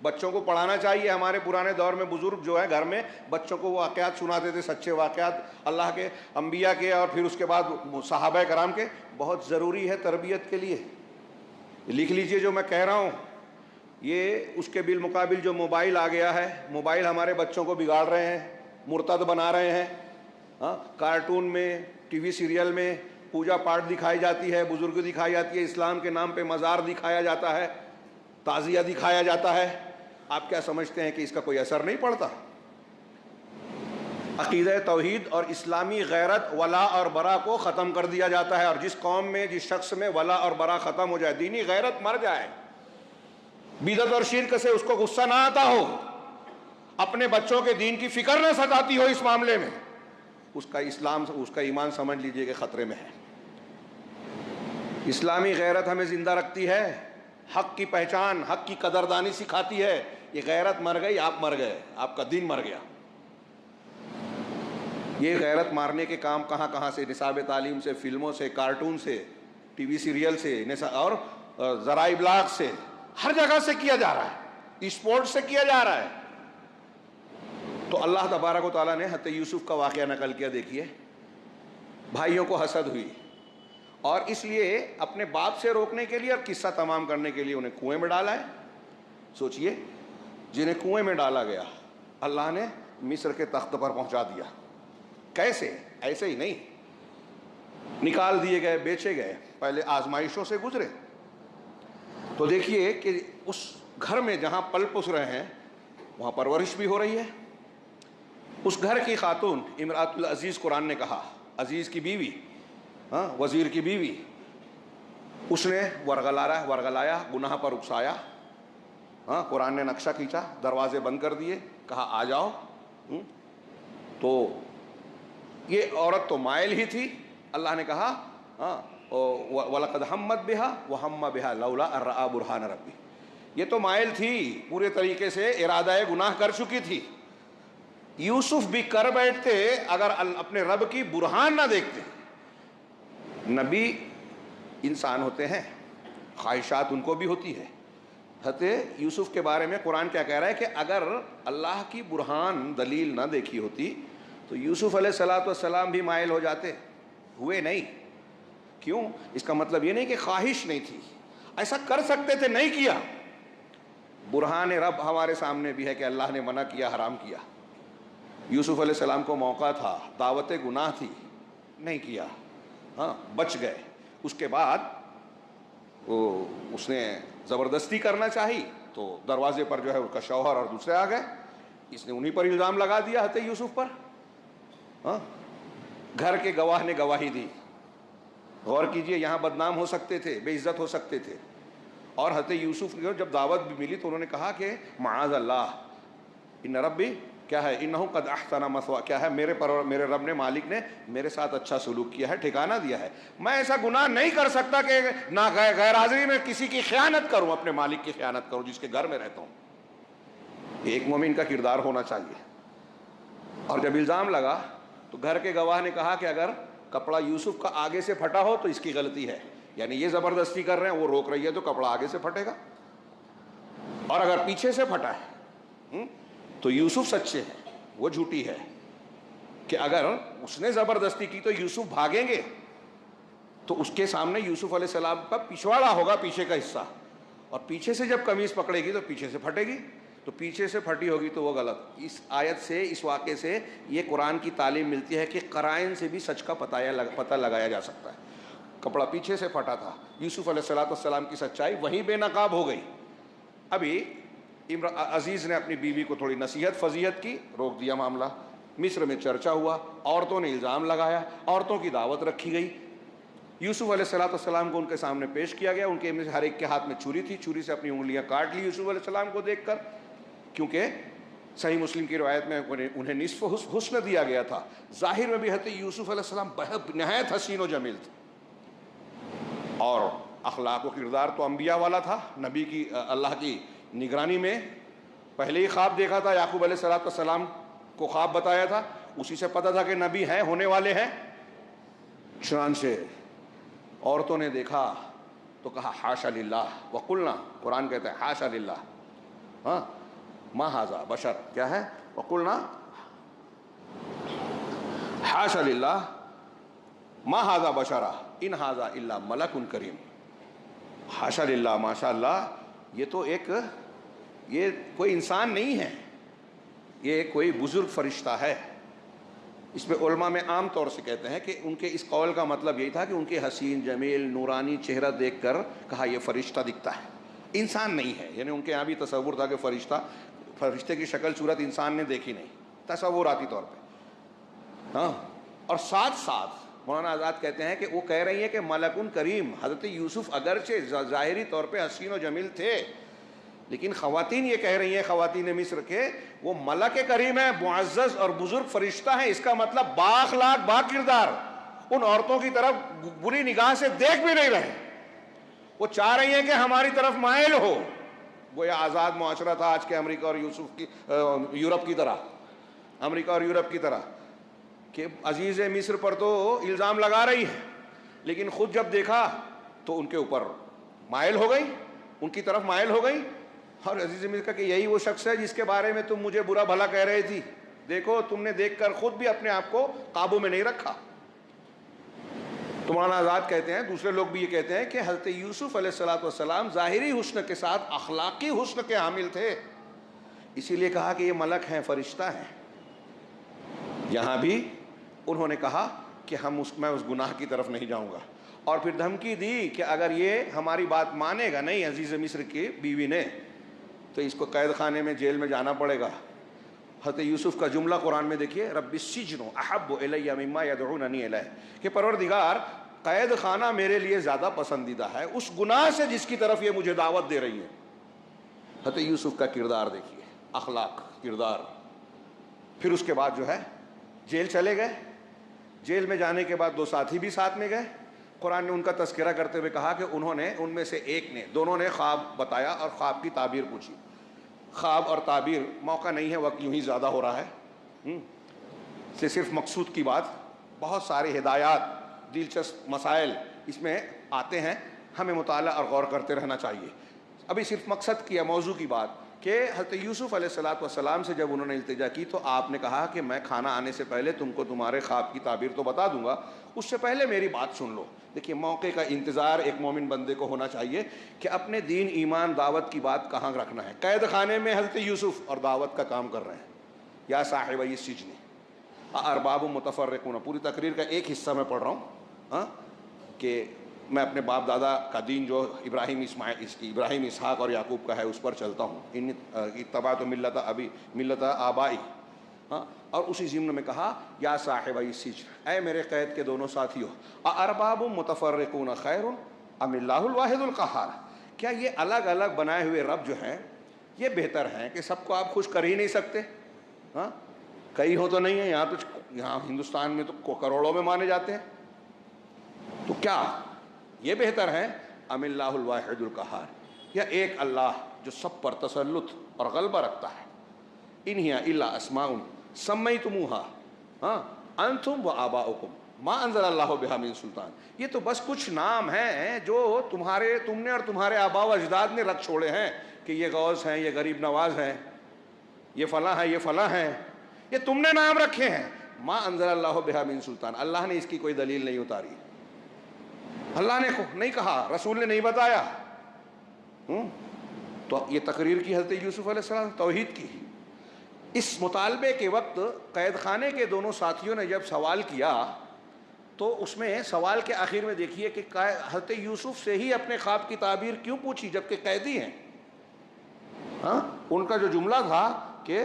بچوں کو پڑھانا چاہیے. ہمارے پرانے دور میں بزرگ جو ہے گھر میں بچوں کو واقعات سناتے تھے، سچے واقعات اللہ کے، انبیاء کے، اور پھر اس کے بعد صحابہ کرام کے. بہت ضروری ہے تربیت کے لیے. لکھ لیجئے جو میں کہہ رہا ہوں. یہ اس کے بالمقابل جو موبائل آ گیا ہے، موبائل ہمارے بچوں کو بگاڑ رہے ہیں، مرتد بنا رہے ہیں. ہاں، کارٹون میں، ٹی وی سیریل میں پوجا پاٹ دکھائی جاتی ہے، بزرگ دکھائی جاتی ہے، اسلام کے نام پہ مزار دکھایا جاتا ہے، تعزیہ دکھایا جاتا ہے. آپ کیا سمجھتے ہیں کہ اس کا کوئی اثر نہیں پڑتا؟ عقیدہ توحید اور اسلامی غیرت، ولا اور برا کو ختم کر دیا جاتا ہے. اور جس قوم میں، جس شخص میں ولا اور برا ختم ہو جائے، دینی غیرت مر جائے، بدعت اور شرک سے اس کو غصہ نہ آتا ہو، اپنے بچوں کے دین کی فکر نہ ستاتی ہو اس معاملے میں، اس کا اسلام، اس کا ایمان سمجھ لیجئے کہ خطرے میں ہے. اسلامی غیرت ہمیں زندہ رکھتی ہے، حق کی پہچان، حق کی قدردانی سکھاتی ہے. یہ غیرت مر گئی، آپ مر گئے، آپ کا دین مر گیا. یہ غیرت مارنے کے کام کہاں کہاں سے، نصاب تعلیم سے، فلموں سے، کارٹون سے، ٹی وی سیریل سے، اور ذرائع ابلاغ سے، ہر جگہ سے کیا جا رہا ہے، اسپورٹ سے کیا جا رہا ہے. تو اللہ تبارک و تعالیٰ نے حضرت یوسف کا واقعہ نقل کیا. دیکھیے، بھائیوں کو حسد ہوئی، اور اس لیے اپنے باپ سے روکنے کے لیے اور قصہ تمام کرنے کے لیے انہیں کنویں میں ڈالا ہے. سوچئے، جنہیں کنویں میں ڈالا گیا اللہ نے مصر کے تخت پر پہنچا دیا. کیسے؟ ایسے ہی نہیں، نکال دیے گئے، بیچے گئے، پہلے آزمائشوں سے گزرے. تو دیکھیے کہ اس گھر میں جہاں پل پس رہے ہیں وہاں پرورش بھی ہو رہی ہے. اس گھر کی خاتون امرأۃ العزیز، قرآن نے کہا، عزیز کی بیوی، ہاں، وزیر کی بیوی، اس نے ورغلایا، گناہ پر اکسایا. ہاں، قرآن نے نقشہ کھینچا، دروازے بند کر دیے، کہا آ جاؤ. تو یہ عورت تو مائل ہی تھی. اللہ نے کہا ہاں، وَلَقَدْ هَمَّتْ بِهَا وَهَمَّ بِهَا لَوْلَا أَن رَأَىٰ بُرْهَانَ رَبِّهِ. یہ تو مائل تھی، پورے طریقے سے ارادہ گناہ کر چکی تھی. یوسف بھی کر بیٹھتے اگر اپنے رب کی برہان نہ دیکھتے. نبی انسان ہوتے ہیں، خواہشات ان کو بھی ہوتی ہے. حضرت یوسف کے بارے میں قرآن کیا کہہ رہا ہے کہ اگر اللہ کی برہان، دلیل نہ دیکھی ہوتی تو یوسف علیہ السلام بھی مائل ہو جاتے. ہوئے نہیں. کیوں؟ اس کا مطلب یہ نہیں کہ خواہش نہیں تھی، ایسا کر سکتے تھے، نہیں کیا۔ برہان رب ہمارے سامنے بھی ہے کہ اللہ نے منع کیا، حرام کیا۔ یوسف علیہ السلام کو موقع تھا، دعوت گناہ تھی، نہیں کیا، ہاں بچ گئے۔ اس کے بعد اس نے زبردستی کرنا چاہی تو دروازے پر جو ہے اس کا شوہر اور دوسرے آ گئے، اس نے انہی پر الزام لگا دیا حضرت یوسف پر۔ ہاں گھر کے گواہ نے گواہی دی، غور کیجئے، یہاں بدنام ہو سکتے تھے، بے عزت ہو سکتے تھے۔ اور حضرت یوسف کو جب دعوت بھی ملی تو انہوں نے کہا کہ معاذ اللہ، ان ربی کیا ہے، انہ قد احسن مثواہ، کیا ہے، میرے رب نے، مالک نے میرے ساتھ اچھا سلوک کیا ہے، ٹھکانہ دیا ہے، میں ایسا گناہ نہیں کر سکتا کہ نہ غیر حاضری میں کسی کی خیانت کروں، اپنے مالک کی خیانت کروں جس کے گھر میں رہتا ہوں۔ ایک مومن کا کردار ہونا چاہیے۔ اور جب الزام لگا تو گھر کے گواہ نے کہا کہ اگر کپڑا یوسف کا آگے سے پھٹا ہو تو اس کی غلطی ہے، یعنی یہ زبردستی کر رہے ہیں، وہ روک رہی ہے تو کپڑا آگے سے پھٹے گا، اور اگر پیچھے سے پھٹا ہے تو یوسف سچے ہیں، وہ جھوٹی ہے، کہ اگر اس نے زبردستی کی تو یوسف بھاگیں گے تو اس کے سامنے یوسف علیہ السلام کا پچھواڑا ہوگا، پیچھے کا حصہ، اور پیچھے سے جب قمیص پکڑے گی تو پیچھے سے پھٹے گی، تو پیچھے سے پھٹی ہوگی تو وہ غلط۔ اس آیت سے، اس واقعے سے یہ قرآن کی تعلیم ملتی ہے کہ قرائن سے بھی سچ کا پتہ لگایا جا سکتا ہے۔ کپڑا پیچھے سے پھٹا تھا، یوسف علیہ السلام کی سچائی وہیں بے نقاب ہو گئی۔ ابھی عزیز نے اپنی بیوی کو تھوڑی نصیحت فضیحت کی، روک دیا معاملہ۔ مصر میں چرچا ہوا، عورتوں نے الزام لگایا، عورتوں کی دعوت رکھی گئی، یوسف علیہ السلام کو ان کے سامنے پیش کیا گیا، ان کے ہر ایک کے ہاتھ میں چھری تھی، چھری سے اپنی انگلیاں کاٹ لی یوسف علیہ السلام کو دیکھ کر، کیونکہ صحیح مسلم کی روایت میں انہیں نصف حسن دیا گیا تھا۔ ظاہر میں بھی حضرت یوسف علیہ السلام نہایت حسین و جمیل تھے، اور اخلاق و کردار تو انبیاء والا تھا۔ نبی کی اللہ کی نگرانی میں پہلے ہی خواب دیکھا تھا، یعقوب علیہ السلام کو خواب بتایا تھا، اسی سے پتہ تھا کہ نبی ہیں، ہونے والے ہیں۔ چنانچہ عورتوں نے دیکھا تو کہا حاشا للہ وقلنا، قرآن کہتا ہے حاشا للہ، ہاں ما ھذا بشر، کیا ہے، وقلنا حاشا للہ ما ھذا بشرا ان ھذا الا ملک کریم۔ حاشا للہ، ماشاء اللہ، یہ کوئی انسان نہیں ہے، یہ کوئی بزرگ فرشتہ ہے۔ اس میں علماء میں عام طور سے کہتے ہیں کہ ان کے اس قول کا مطلب یہی تھا کہ ان کے حسین جمیل نورانی چہرہ دیکھ کر کہا یہ فرشتہ دکھتا ہے، انسان نہیں ہے، یعنی ان کے یہاں بھی تصور تھا کہ فرشتے کی شکل صورت انسان نے دیکھی نہیں، تصوراتی طور پہ۔ ہاں، اور ساتھ ساتھ مولانا آزاد کہتے ہیں کہ وہ کہہ رہی ہیں کہ ملکن کریم، حضرت یوسف اگرچہ ظاہری طور پہ حسین و جمیل تھے، لیکن خواتین یہ کہہ رہی ہیں، خواتین مصر کے، وہ ملک کریم ہے، معزز اور بزرگ فرشتہ ہیں، اس کا مطلب بااخلاق با کردار، ان عورتوں کی طرف بری نگاہ سے دیکھ بھی نہیں رہے، وہ چاہ رہی ہیں کہ ہماری طرف مائل ہو۔ گویا آزاد معاشرہ تھا آج کے امریکہ اور یورپ کی طرح، امریکہ اور یورپ کی طرح، کہ عزیز مصر پر تو الزام لگا رہی ہے، لیکن خود جب دیکھا تو ان کے اوپر مائل ہو گئی، ان کی طرف مائل ہو گئی، اور عزیز مصر کہ یہی وہ شخص ہے جس کے بارے میں تم مجھے برا بھلا کہہ رہی تھی، دیکھو تم نے دیکھ کر خود بھی اپنے آپ کو قابو میں نہیں رکھا۔ تو مولانا آزاد کہتے ہیں، دوسرے لوگ بھی یہ کہتے ہیں کہ حضرت یوسف علیہ السلام ظاہری حسن کے ساتھ اخلاقی حسن کے حامل تھے، اسی لیے کہا کہ یہ ملک ہیں، فرشتہ ہیں۔ یہاں بھی انہوں نے کہا کہ میں اس گناہ کی طرف نہیں جاؤں گا، اور پھر دھمکی دی کہ اگر یہ ہماری بات مانے گا نہیں، عزیز مصر کی بیوی نے، تو اس کو قید خانے میں، جیل میں جانا پڑے گا۔ حضرت یوسف کا جملہ قرآن میں دیکھیے، رب السجن احب الی مما یدعوننی الیہ، کہ پروردگار قید خانہ میرے لیے زیادہ پسندیدہ ہے اس گناہ سے جس کی طرف یہ مجھے دعوت دے رہی ہے۔ حضرت یوسف کا کردار دیکھیے، اخلاق، کردار۔ پھر اس کے بعد جو ہے جیل چلے گئے، جیل میں جانے کے بعد دو ساتھی بھی ساتھ میں گئے۔ قرآن نے ان کا تذکرہ کرتے ہوئے کہا کہ انہوں نے، ان میں سے ایک نے، دونوں نے خواب بتایا اور خواب کی تعبیر پوچھی۔ خواب اور تعبیر، موقع نہیں ہے، وقت یوں ہی زیادہ ہو رہا ہے، سے صرف مقصود کی بات، بہت سارے ہدایات، دلچسپ مسائل اس میں آتے ہیں، ہمیں مطالعہ اور غور کرتے رہنا چاہیے۔ ابھی صرف مقصد کی، موضوع کی بات، کہ حضرت یوسف علیہ الصلوۃ والسلام سے جب انہوں نے التجا کی تو آپ نے کہا کہ میں کھانا آنے سے پہلے تم کو تمہارے خواب کی تعبیر تو بتا دوں گا، اس سے پہلے میری بات سن لو۔ دیکھیے موقع کا انتظار ایک مومن بندے کو ہونا چاہیے کہ اپنے دین ایمان دعوت کی بات کہاں رکھنا ہے۔ قید خانے میں حضرت یوسف اور دعوت کا کام کر رہے ہیں، یا صاحب السجن ارباب متفرقون، پوری تقریر کا ایک حصہ میں پڑھ رہا ہوں کہ میں اپنے باپ دادا کا دین جو ابراہیم اسحاق اور یعقوب کا ہے اس پر چلتا ہوں، ان اتبعت ملت آبائی، اور اسی ضمن میں کہا یا صاحب السجن، اے میرے قید کے دونوں ساتھیوں، ارباب متفرقون خیر ام اللہ الواحد القہار، کیا یہ الگ الگ بنائے ہوئے رب جو ہیں یہ بہتر ہیں کہ سب کو آپ خوش کر ہی نہیں سکتے؟ کئی ہو تو نہیں ہیں، یہاں ہندوستان میں تو کروڑوں میں مانے جاتے ہیں، تو کیا یہ بہتر ہے ام اللہ الواحد القہار، یا ایک اللہ جو سب پر تسلط اور غلبہ رکھتا ہے؟ ان ہی الا اسماء سمیتموها انتم وآباؤکم ما انزل اللہ بہا من سلطان، یہ تو بس کچھ نام ہیں جو تم نے اور تمہارے آباء و اجداد نے رکھ چھوڑے ہیں کہ یہ غوث ہیں، یہ غریب نواز ہیں، یہ فلاں ہیں، یہ فلاں ہیں، یہ تم نے نام رکھے ہیں، ما انزل اللہ بہا من سلطان، اللہ نے اس کی کوئی دلیل نہیں اتاری، اللہ نے نہیں کہا، رسول نے نہیں بتایا۔ تو یہ تقریر کی حضرت یوسف علیہ السلام توحید کی۔ اس مطالبے کے وقت قید خانے کے دونوں ساتھیوں نے جب سوال کیا تو اس میں سوال کے آخر میں دیکھیے کہ حضرت یوسف سے ہی اپنے خواب کی تعبیر کیوں پوچھی جبکہ قیدی ہیں؟ ان کا جو جملہ تھا کہ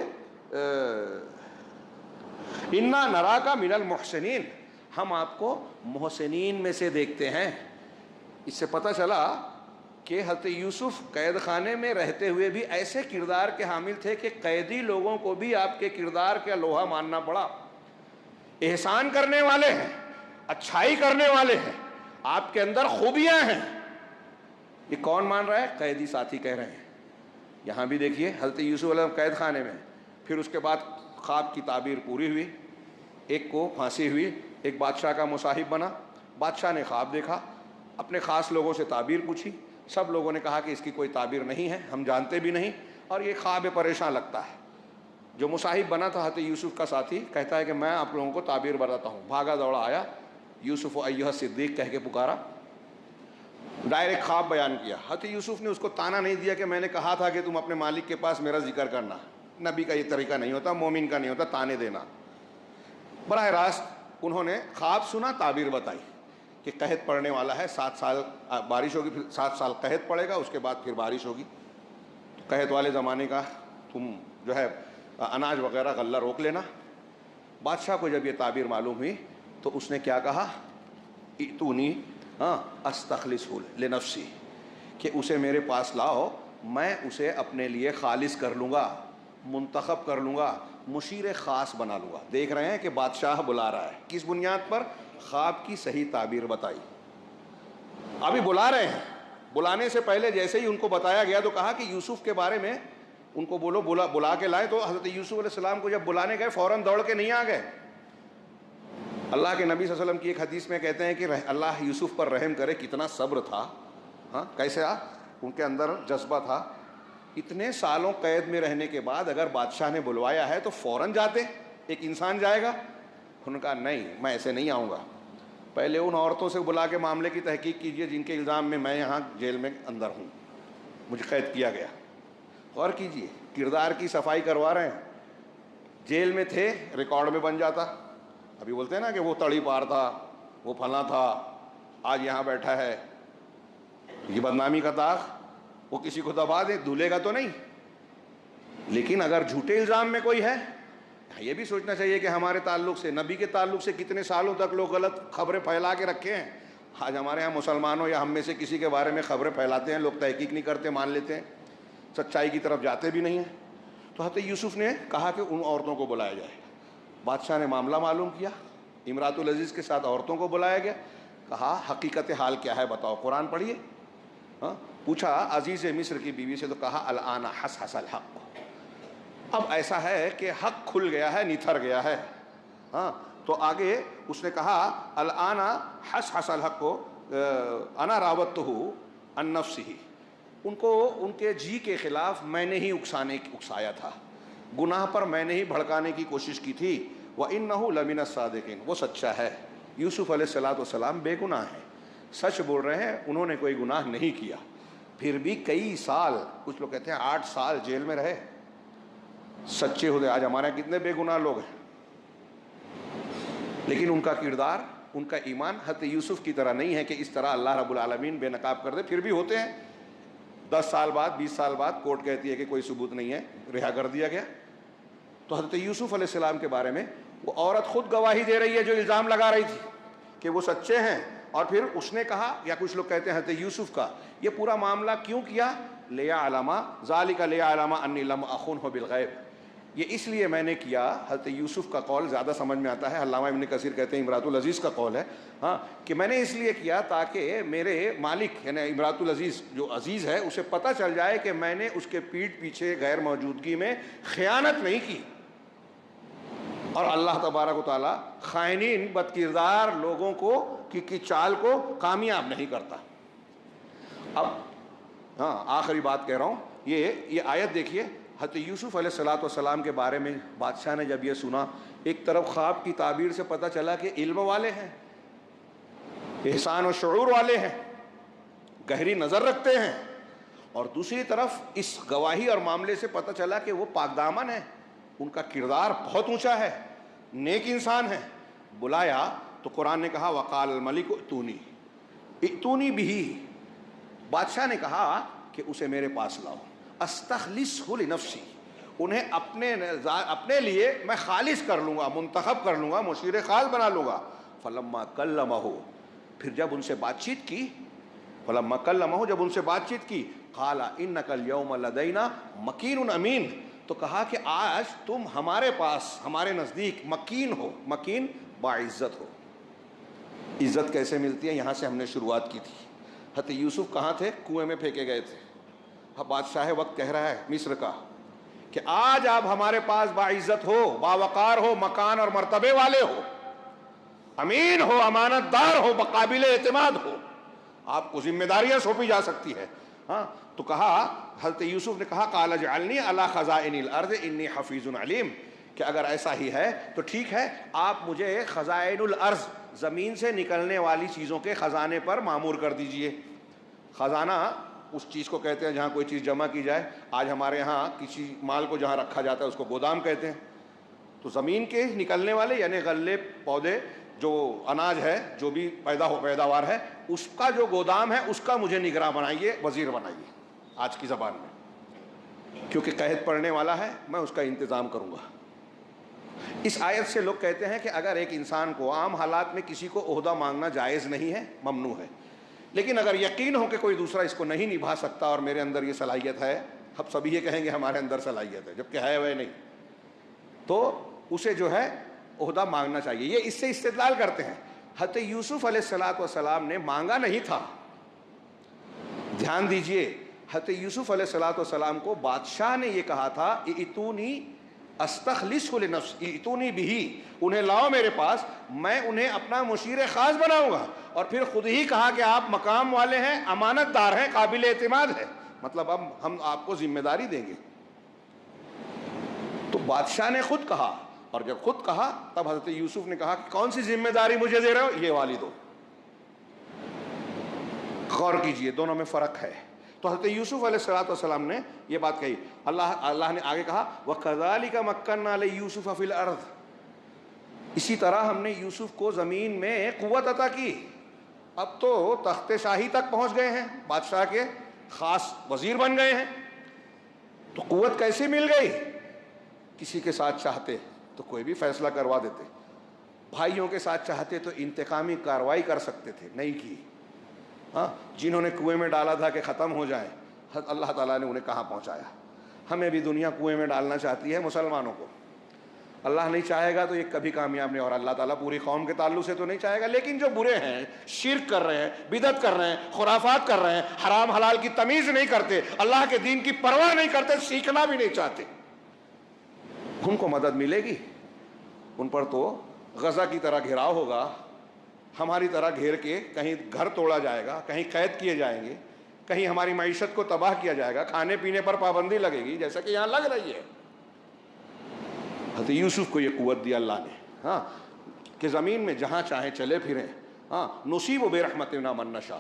انا نراک من المحسنین، ہم آپ کو محسنین میں سے دیکھتے ہیں۔ اس سے پتہ چلا کہ حضرت یوسف قید خانے میں رہتے ہوئے بھی ایسے کردار کے حامل تھے کہ قیدی لوگوں کو بھی آپ کے کردار کا لوہا ماننا پڑا۔ احسان کرنے والے ہیں، اچھائی کرنے والے ہیں، آپ کے اندر خوبیاں ہیں، یہ کون مان رہا ہے؟ قیدی ساتھی کہہ رہے ہیں۔ یہاں بھی دیکھیے حضرت یوسف علیہ السلام قید خانے میں، پھر اس کے بعد خواب کی تعبیر پوری ہوئی، ایک کو پھانسی ہوئی، ایک بادشاہ کا مصاحب بنا، بادشاہ نے خواب دیکھا، اپنے خاص لوگوں سے تعبیر پوچھی، سب لوگوں نے کہا کہ اس کی کوئی تعبیر نہیں ہے، ہم جانتے بھی نہیں، اور یہ خواب پریشان لگتا ہے۔ جو مصاحب بنا تھا حضرت یوسف کا ساتھی کہتا ہے کہ میں آپ لوگوں کو تعبیر بتاتا ہوں، بھاگا دوڑا آیا، یوسف ایھا صدیق کہہ کے پکارا، ڈائریکٹ خواب بیان کیا۔ حضرت یوسف نے اس کو تانا نہیں دیا کہ میں نے کہا تھا کہ تم اپنے مالک کے پاس میرا ذکر کرنا، نبی کا یہ طریقہ نہیں ہوتا، مومن کا نہیں ہوتا تانے دینا۔ براہ راست انہوں نے خواب سنا، تعبیر بتائی کہ قحط پڑنے والا ہے، 7 سال بارش ہوگی، پھر 7 سال قحط پڑے گا، اس کے بعد پھر بارش ہوگی، تو قحط والے زمانے کا تم جو ہے اناج وغیرہ غلہ روک لینا۔ بادشاہ کو جب یہ تعبیر معلوم ہوئی تو اس نے کیا کہا؟ ائتونی استخلصہ لنفسی، کہ اسے میرے پاس لاؤ، میں اسے اپنے لیے خالص کر لوں گا، منتخب کر لوں گا، مشیر خاص بنا لوں گا۔ دیکھ رہے ہیں کہ بادشاہ بلا رہا ہے، کس بنیاد پر؟ خواب کی صحیح تعبیر بتائی۔ ابھی بلا رہے ہیں، بلانے سے پہلے جیسے ہی ان کو بتایا گیا تو کہا کہ یوسف کے بارے میں ان کو بولو، بلا کے لائے۔ تو حضرت یوسف علیہ السلام کو جب بلانے گئے فوراً دوڑ کے نہیں آ گئے۔ اللہ کے نبی صلی اللہ علیہ وسلم کی ایک حدیث میں کہتے ہیں کہ اللہ یوسف پر رحم کرے، کتنا صبر تھا، کیسے ان کے اندر جذبہ تھا۔ اتنے سالوں قید میں رہنے کے بعد اگر بادشاہ نے بلوایا ہے تو فوراً جاتے، ایک انسان جائے گا؟ انہوں نے کہا نہیں، میں ایسے نہیں آؤں گا، پہلے ان عورتوں سے بلا کے معاملے کی تحقیق کیجئے جن کے الزام میں میں یہاں جیل میں اندر ہوں، مجھے قید کیا گیا۔ غور کیجئے، کردار کی صفائی کروا رہے ہیں۔ جیل میں تھے، ریکارڈ میں بن جاتا، ابھی بولتے ہیں نا کہ وہ تڑی پار تھا، وہ پھلاں تھا، آج یہاں بیٹھا ہے، یہ بدنامی کا داغ وہ کسی کو دبا دے، دھلے گا تو نہیں۔ لیکن اگر جھوٹے الزام میں کوئی ہے، یہ بھی سوچنا چاہیے کہ ہمارے تعلق سے، نبی کے تعلق سے کتنے سالوں تک لوگ غلط خبریں پھیلا کے رکھے ہیں۔ آج ہمارے یہاں مسلمانوں یا ہم میں سے کسی کے بارے میں خبریں پھیلاتے ہیں، لوگ تحقیق نہیں کرتے، مان لیتے ہیں، سچائی کی طرف جاتے بھی نہیں ہیں۔ تو حضرت یوسف نے کہا کہ ان عورتوں کو بلایا جائے۔ بادشاہ نے معاملہ معلوم کیا، امراۃ العزیز کے ساتھ عورتوں کو بلایا گیا، کہا حقیقت حال کیا ہے بتاؤ، قرآن پڑھیے۔ پوچھا عزیز مصر کی بیوی سے تو کہا الآن حصحص الحق، اب ایسا ہے کہ حق کھل گیا ہے، نتھر گیا ہے۔ تو آگے اس نے کہا الآن حصحص الحق انا راودتہ عن نفسہ، ان کو ان کے جی کے خلاف میں نے ہی اکسایا تھا، گناہ پر میں نے ہی بھڑکانے کی کوشش کی تھی۔ وَإِنَّهُ لَمِنَ الصَّادِقِينَ، وہ سچا ہے۔ یوسف علیہ السلام بے گناہ ہیں، سچ بول رہے ہیں، انہوں نے کوئی گناہ نہیں کیا، پھر بھی کئی سال، کچھ لوگ کہتے ہیں 8 سال جیل میں رہے، سچے ہوتے۔ آج ہمارے یہاں کتنے بے گناہ لوگ ہیں، لیکن ان کا کردار، ان کا ایمان حضرت یوسف کی طرح نہیں ہے کہ اس طرح اللہ رب العالمین بے نقاب کر دے۔ پھر بھی ہوتے ہیں 10 سال بعد 20 سال بعد کورٹ کہتی ہے کہ کوئی ثبوت نہیں ہے، رہا کر دیا گیا۔ تو حضرت یوسف علیہ السلام کے بارے میں وہ عورت خود گواہی دے رہی ہے جو الزام لگا رہی تھی کہ وہ سچے ہیں، اور پھر اس نے کہا، یا کچھ لوگ کہتے ہیں حضرت یوسف کا یہ پورا معاملہ کیوں کیا، لیعلم ذالک لیعلم انی لم اخنہ بالغیب، یہ اس لیے میں نے کیا۔ حضرت یوسف کا قول زیادہ سمجھ میں آتا ہے، علامہ ابن کثیر کہتے ہیں امرات العزیز کا قول ہے، ہاں، کہ میں نے اس لیے کیا تاکہ میرے مالک یعنی امرات العزیز جو عزیز ہے اسے پتہ چل جائے کہ میں نے اس کے پیٹھ پیچھے غیر موجودگی میں خیانت نہیں کی، اور اللہ تبارک و تعالیٰ خائنین بد کردار لوگوں کو کی چال کو کامیاب نہیں کرتا۔ اب ہاں آخری بات کہہ رہا ہوں، یہ آیت دیکھیے، حضرت یوسف علیہ السلام کے بارے میں بادشاہ نے جب یہ سنا، ایک طرف خواب کی تعبیر سے پتہ چلا کہ علم والے ہیں، احسان و شعور والے ہیں، گہری نظر رکھتے ہیں، اور دوسری طرف اس گواہی اور معاملے سے پتہ چلا کہ وہ پاک دامن ہیں، ان کا کردار بہت اونچا ہے، نیک انسان ہے۔ بلایا تو قرآن نے کہا وقال الملک ائتونی بہ، بادشاہ نے کہا کہ اسے میرے پاس لاؤ، استخلصہ لنفسی، انہیں اپنے لیے میں خالص کر لوں گا، منتخب کر لوں گا، مشیر خاص بنا لوں گا۔ فلما کلمہ، پھر جب ان سے بات چیت کی، فلما کلمہ، جب ان سے بات چیت کی، قال انک اليوم لدینا مکین امین، تو کہا کہ آج تم ہمارے پاس، ہمارے نزدیک مکین ہو، مکین باعزت ہو۔ عزت کیسے ملتی ہے، یہاں سے ہم نے شروعات کی تھی۔ حضرت یوسف کہاں تھے؟ کنویں میں پھینکے گئے تھے۔ اب بادشاہ وقت کہہ رہا ہے مصر کا کہ آج آپ ہمارے پاس باعزت ہو، باوقار ہو، مکان اور مرتبے والے ہو، امین ہو، امانت دار ہو، بقابل اعتماد ہو، آپ کو ذمہ داریاں سونپی جا سکتی ہے۔ ہاں، تو کہا، حضرت یوسف نے کہا قال اجعلنی علی خزائن الارض انی حفیظ علیم، کہ اگر ایسا ہی ہے تو ٹھیک ہے، آپ مجھے خزائن الارض، زمین سے نکلنے والی چیزوں کے خزانے پر مامور کر دیجئے۔ خزانہ اس چیز کو کہتے ہیں جہاں کوئی چیز جمع کی جائے، آج ہمارے ہاں کسی مال کو جہاں رکھا جاتا ہے اس کو گودام کہتے ہیں۔ تو زمین کے نکلنے والے یعنی غلے، پودے، جو اناج ہے، جو بھی پیداوار ہے، اس کا جو گودام ہے اس کا مجھے نگراں بنائیے، وزیر بنائیے آج کی زبان میں، کیونکہ قحط پڑنے والا ہے، میں اس کا انتظام کروں گا۔ اس آیت سے لوگ کہتے ہیں کہ اگر ایک انسان کو عام حالات میں کسی کو عہدہ مانگنا جائز نہیں ہے، ممنوع ہے، لیکن اگر یقین ہو کہ کوئی دوسرا اس کو نہیں نبھا سکتا اور میرے اندر یہ صلاحیت ہے، ہم سبھی یہ کہیں گے ہمارے اندر صلاحیت ہے، جبکہ ہے وہ نہیں، تو اسے جو ہے عہدہ مانگنا چاہیے۔ یہ اس سے استدلال کرتے ہیں۔ حضرت یوسف علیہ السلام نے مانگا نہیں تھا، دھیان دیجئے، حضرت یوسف علیہ السلام کو بادشاہ نے یہ کہا تھا ائتونی استخلصہ لنفسی، ائتونی بہ، انہیں لاؤ میرے پاس، میں انہیں اپنا مشیر خاص بناؤں گا، اور پھر خود ہی کہا کہ آپ مقام والے ہیں، امانت دار ہیں، قابل اعتماد ہے، مطلب اب ہم آپ کو ذمہ داری دیں گے۔ تو بادشاہ نے خود کہا، اور جب خود کہا تب حضرت یوسف نے کہا کہ کون سی ذمہ داری مجھے دے رہے ہو؟ یہ والی دو۔ غور کیجئے، دونوں میں فرق ہے۔ تو حضرت یوسف علیہ السلام نے یہ بات کہی، اللہ نے آگے کہا وَكَذَلِكَ مَكَّنَّا لِيُوسُفَ فِي الْأَرْضِ، اسی طرح ہم نے یوسف کو زمین میں قوت عطا کی، اب تو تخت شاہی تک پہنچ گئے ہیں، بادشاہ کے خاص وزیر بن گئے ہیں۔ تو قوت کیسے مل گئی؟ کسی کے ساتھ چاہتے تو کوئی بھی فیصلہ کروا دیتے، بھائیوں کے ساتھ چاہتے تو انتقامی کارروائی کر سکتے تھے، نہیں کی۔ ہاں، جنہوں نے کنویں میں ڈالا تھا کہ ختم ہو جائیں، اللہ تعالیٰ نے انہیں کہاں پہنچایا۔ ہمیں بھی دنیا کنویں میں ڈالنا چاہتی ہے، مسلمانوں کو، اللہ نہیں چاہے گا تو یہ کبھی کامیاب نہیں، اور اللہ تعالیٰ پوری قوم کے تعلق سے تو نہیں چاہے گا، لیکن جو برے ہیں، شرک کر رہے ہیں، بدعت کر رہے ہیں، خرافات کر رہے ہیں، حرام حلال کی تمیز نہیں کرتے، اللہ کے دین کی پرواہ نہیں کرتے، سیکھنا بھی نہیں چاہتے، ان کو مدد ملے گی۔ ان پر تو غزہ کی طرح گھیراؤ ہوگا، ہماری طرح گھیر کے کہیں گھر توڑا جائے گا، کہیں قید کیے جائیں گے، کہیں ہماری معیشت کو تباہ کیا جائے گا, کھانے پینے پر پابندی لگے گی جیسا کہ یہاں لگ رہی ہے. حضرت یوسف کو یہ قوت دیا اللہ نے, ہاں, کہ زمین میں جہاں چاہیں چلے پھریں. ہاں, نصیب برحمتنا من نشاء,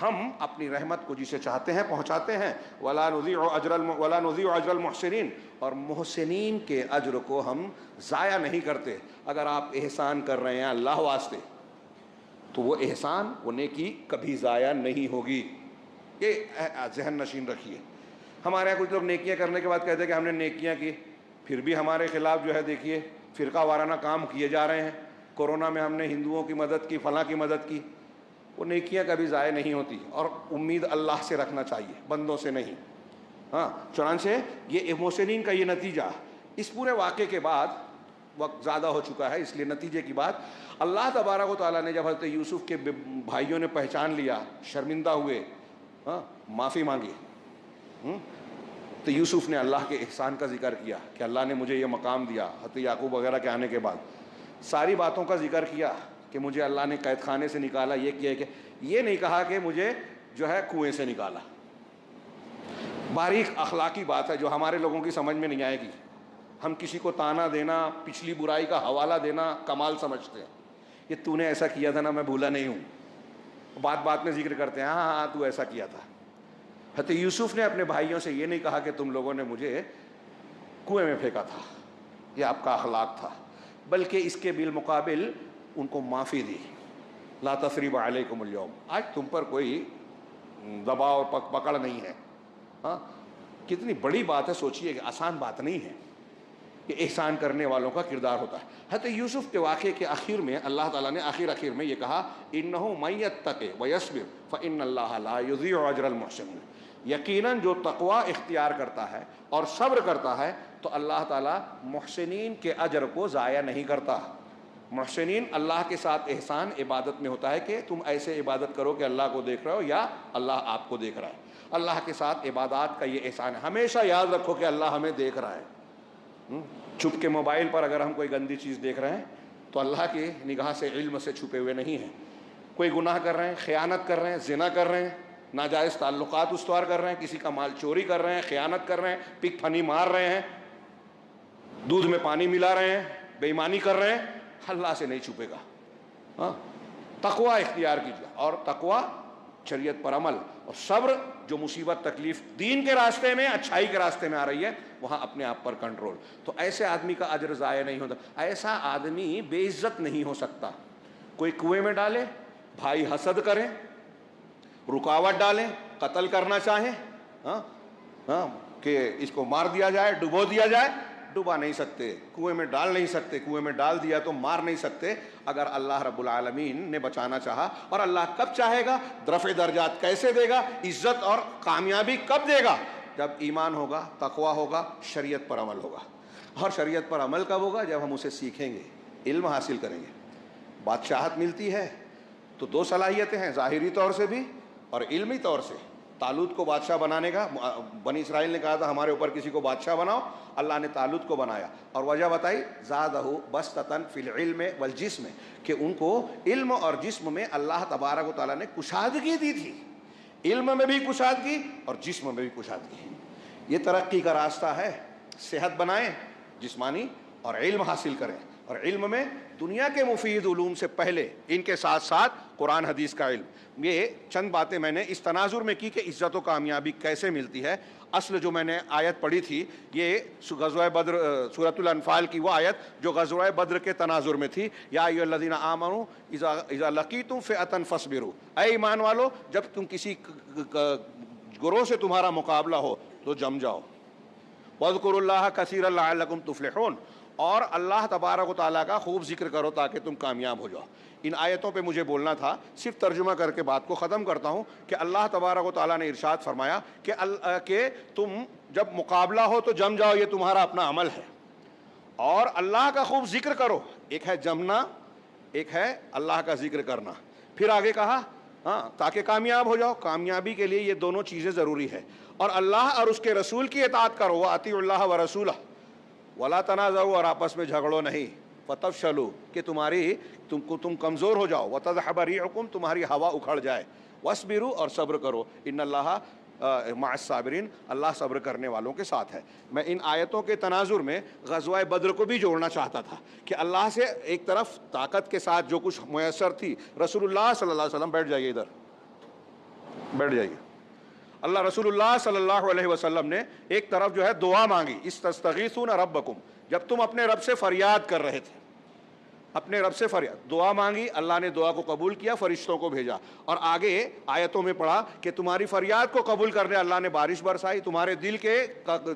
ہم اپنی رحمت کو جسے چاہتے ہیں پہنچاتے ہیں. ولا نضيع اجر المحسنین, اور محسنین کے اجر کو ہم ضائع نہیں کرتے. اگر آپ احسان کر رہے ہیں اللہ واسطے تو وہ احسان, وہ نیکی کبھی ضائع نہیں ہوگی. یہ ذہن نشین رکھیے. ہمارے یہاں کچھ لوگ نیکیاں کرنے کے بعد کہتے ہیں کہ ہم نے نیکیاں کی, پھر بھی ہمارے خلاف جو ہے دیکھیے فرقہ وارانہ کام کیے جا رہے ہیں. کورونا میں ہم نے ہندوؤں کی مدد کی, فلاں کی مدد کی. وہ نیکیاں کبھی ضائع نہیں ہوتی, اور امید اللہ سے رکھنا چاہیے, بندوں سے نہیں. ہاں, چنانچہ یہ محسنین کا یہ نتیجہ. اس پورے واقعے کے بعد وقت زیادہ ہو چکا ہے, اس لیے نتیجے کی بات, اللہ تبارک و تعالیٰ نے جب حضرت یوسف کے بھائیوں نے پہچان لیا, شرمندہ ہوئے, ہاں, معافی مانگی, تو یوسف نے اللہ کے احسان کا ذکر کیا کہ اللہ نے مجھے یہ مقام دیا. حضرت یعقوب وغیرہ کے آنے کے بعد ساری باتوں کا ذکر کیا کہ مجھے اللہ نے قید خانے سے نکالا, یہ کیا, کہ یہ نہیں کہا کہ مجھے جو ہے کنویں سے نکالا. باریک اخلاقی بات ہے جو ہمارے لوگوں کی سمجھ میں نہیں آئے گی. ہم کسی کو تانا دینا, پچھلی برائی کا حوالہ دینا کمال سمجھتے ہیں. یہ تو نے ایسا کیا تھا نا, میں بھولا نہیں ہوں. بات بات میں ذکر کرتے ہیں, ہاں ہاں تو ایسا کیا تھا. حضرت یوسف نے اپنے بھائیوں سے یہ نہیں کہا کہ تم لوگوں نے مجھے کنویں میں پھینکا تھا, یہ آپ کا اخلاق تھا, بلکہ اس کے بالمقابل ان کو معافی دی. لا تثریب علیکم اليوم, آج تم پر کوئی دباؤ اور پکڑ نہیں ہے. ہاں, کتنی بڑی بات ہے, سوچئے کہ آسان بات نہیں ہے. کہ احسان کرنے والوں کا کردار ہوتا ہے. حضرت یوسف کے واقعے کے آخر میں اللہ تعالیٰ نے آخر میں یہ کہا, انہ من یتق ویصبر فان اللہ لا یضیع اجر المحسنین. یقیناً جو تقوی اختیار کرتا ہے اور صبر کرتا ہے تو اللہ تعالیٰ محسنین کے اجر کو ضائع نہیں کرتا. محسنین, اللہ کے ساتھ احسان عبادت میں ہوتا ہے کہ تم ایسے عبادت کرو کہ اللہ کو دیکھ رہے ہو یا اللہ آپ کو دیکھ رہا ہے. اللہ کے ساتھ عبادات کا یہ احسان ہے. ہمیشہ یاد رکھو کہ اللہ ہمیں دیکھ رہا ہے. چھپ کے موبائل پر اگر ہم کوئی گندی چیز دیکھ رہے ہیں تو اللہ کی نگاہ سے, علم سے چھپے ہوئے نہیں ہیں. کوئی گناہ کر رہے ہیں, خیانت کر رہے ہیں, زنا کر رہے ہیں, ناجائز تعلقات استوار کر رہے ہیں, کسی کا مال چوری کر رہے ہیں, خیانت کر رہے ہیں, پک پھنی مار رہے ہیں, دودھ میں پانی ملا رہے ہیں, بے ایمانی کر رہے ہیں, اللہ سے نہیں چھپے گا. ہاں, تقوی اختیار کیجیے, اور تقوی شریعت پر عمل, اور صبر جو مصیبت تکلیف دین کے راستے میں, اچھائی کے راستے میں آ رہی ہے, وہاں اپنے آپ پر کنٹرول. تو ایسے آدمی کا اجر ضائع نہیں ہوتا. ایسا آدمی بے عزت نہیں ہو سکتا. کوئی کنویں میں ڈالے, بھائی حسد کریں, رکاوٹ ڈالیں, قتل کرنا چاہیں, ہاں ہاں, کہ اس کو مار دیا جائے, ڈبو دیا جائے, ڈبا نہیں سکتے, کنویں میں ڈال نہیں سکتے. کنویں میں ڈال دیا تو مار نہیں سکتے. اگر اللہ رب العالمین نے بچانا چاہا, اور اللہ کب چاہے گا, رفع درجات کیسے دے گا, عزت اور کامیابی کب دے گا, جب ایمان ہوگا, تقوی ہوگا, شریعت پر عمل ہوگا. اور شریعت پر عمل کب ہوگا, جب ہم اسے سیکھیں گے, علم حاصل کریں گے. بادشاہت ملتی ہے تو دو صلاحیتیں ہیں, ظاہری طور سے بھی اور علمی طور سے. طالوت کو بادشاہ بنانے کا, بنی اسرائیل نے کہا تھا ہمارے اوپر کسی کو بادشاہ بناؤ, اللہ نے طالوت کو بنایا, اور وجہ بتائی, زادہ بسطۃ فی العلم والجسم, کہ ان کو علم اور جسم میں اللہ تبارک و تعالیٰ نے کشادگی دی تھی. علم میں بھی کشادگی اور جسم میں بھی کشادگی. یہ ترقی کا راستہ ہے. صحت بنائیں جسمانی, اور علم حاصل کریں, اور علم میں دنیا کے مفید علوم سے پہلے ان کے ساتھ ساتھ قرآن حدیث کا علم. یہ چند باتیں میں نے اس تناظر میں کی کہ عزت و کامیابی کیسے ملتی ہے. اصل جو میں نے آیت پڑھی تھی یہ غزوہ بدر, سورۃ الانفال کی وہ آیت جو غزوہ بدر کے تناظر میں تھی. یا ایھا الذین آمنوا اذا لقیتم فئۃ فاصبروا, اے ایمان والو جب تم کسی گروہ سے تمہارا مقابلہ ہو تو جم جاؤ. واذکروا اللہ کثیرا لعلکم تفلحون, اور اللہ تبارک و تعالیٰ کا خوب ذکر کرو تاکہ تم کامیاب ہو جاؤ. ان آیتوں پہ مجھے بولنا تھا, صرف ترجمہ کر کے بات کو ختم کرتا ہوں کہ اللہ تبارک و تعالیٰ نے ارشاد فرمایا کہ تم جب مقابلہ ہو تو جم جاؤ, یہ تمہارا اپنا عمل ہے, اور اللہ کا خوب ذکر کرو. ایک ہے جمنا, ایک ہے اللہ کا ذکر کرنا. پھر آگے کہا ہاں تاکہ کامیاب ہو جاؤ. کامیابی کے لیے یہ دونوں چیزیں ضروری ہے, اور اللہ اور اس کے رسول کی اطاعت کرو. وَأَطِیعُوا اللَّهَ وَرَسُولَهُ وَلَا تَنَازَعُوا, اور آپس میں جھگڑو نہیں. فتفشلوا کہ تم کمزور ہو جاؤ، وتذهب ريحكم تمہاری ہوا اکھڑ جائے، واصبروا اور صبر کرو، ان اللہ مع الصابرین اللہ صبر کرنے والوں کے ساتھ ہے۔ میں ان آیتوں کے تناظر میں غزوہ بدر کو بھی جوڑنا چاہتا تھا کہ اللہ سے ایک طرف طاقت کے ساتھ جو کچھ میسر تھی، رسول اللہ صلی اللہ علیہ وسلم بیٹھ جائیے ادھر، بیٹھ جائیے، اللہ رسول اللہ صلی اللہ علیہ وسلم نے ایک طرف جو ہے دعا مانگی، استستغیثون ربکم، جب تم اپنے رب سے فریاد کر رہے تھے، اپنے رب سے فریاد دعا مانگی، اللہ نے دعا کو قبول کیا، فرشتوں کو بھیجا، اور آگے آیتوں میں پڑھا کہ تمہاری فریاد کو قبول کرنے اللہ نے بارش برسائی، تمہارے دل کے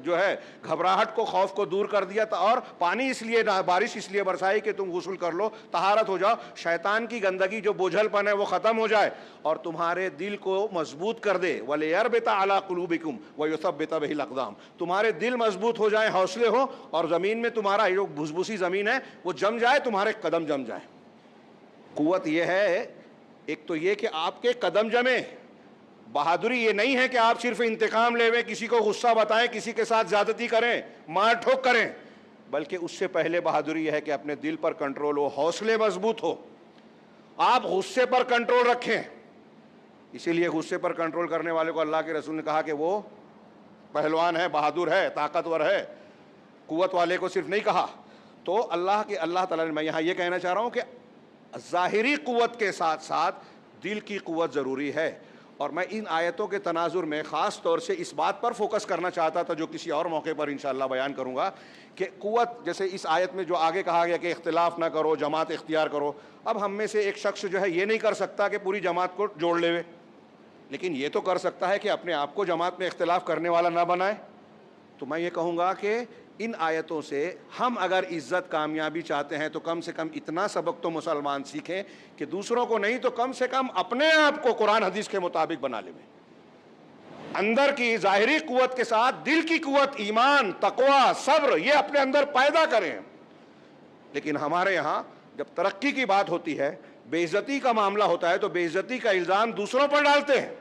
جو ہے گھبراہٹ کو، خوف کو دور کر دیا، اور پانی اس لیے بارش اس لیے برسائی کہ تم غسل کر لو، طہارت ہو جاؤ، شیطان کی گندگی جو بوجھل پن ہے وہ ختم ہو جائے، اور تمہارے دل کو مضبوط کر دے، وَلِيَرْبِطَ عَلَىٰ قُلُوبِكُمْ وَيُثَبِّطَ بِهِ الْأَقْدَامَ، تمہارے دل مضبوط ہو جائیں، حوصلے ہو، اور زمین میں تمہارا جو بھسبھسی زمین ہے وہ جم جائے، تمہارے قدم جم جائیں۔ قوت یہ ہے، ایک تو یہ کہ آپ کے قدم جمیں، بہادری یہ نہیں ہے کہ آپ صرف انتقام لے، کسی کو غصہ بتائیں، کسی کے ساتھ زیادتی کریں، مار ٹھوک کریں، بلکہ اس سے پہلے بہادری یہ ہے کہ اپنے دل پر کنٹرول ہو، حوصلے مضبوط ہو، آپ غصے پر کنٹرول رکھیں۔ اسی لیے غصے پر کنٹرول کرنے والے کو اللہ کے رسول نے کہا کہ وہ پہلوان ہے، بہادر ہے، طاقتور ہے، قوت والے کو صرف نہیں کہا۔ تو اللہ تعالیٰ نے، میں یہاں یہ کہنا چاہ رہا ہوں کہ ظاہری قوت کے ساتھ ساتھ دل کی قوت ضروری ہے، اور میں ان آیتوں کے تناظر میں خاص طور سے اس بات پر فوکس کرنا چاہتا تھا جو کسی اور موقع پر انشاءاللہ بیان کروں گا، کہ قوت جیسے اس آیت میں جو آگے کہا گیا کہ اختلاف نہ کرو، جماعت اختیار کرو، اب ہم میں سے ایک شخص جو ہے یہ نہیں کر سکتا کہ پوری جماعت کو جوڑ لے، لیکن یہ تو کر سکتا ہے کہ اپنے آپ کو جماعت میں اختلاف کرنے والا نہ بنائے۔ تو میں یہ کہوں گا کہ ان آیتوں سے ہم اگر عزت کامیابی چاہتے ہیں تو کم سے کم اتنا سبق تو مسلمان سیکھیں کہ دوسروں کو نہیں تو کم سے کم اپنے آپ کو قرآن حدیث کے مطابق بنا لیں، اندر کی ظاہری قوت کے ساتھ دل کی قوت، ایمان، تقوی، صبر، یہ اپنے اندر پیدا کریں۔ لیکن ہمارے یہاں جب ترقی کی بات ہوتی ہے، بے عزتی کا معاملہ ہوتا ہے، تو بے عزتی کا الزام دوسروں پر ڈالتے ہیں،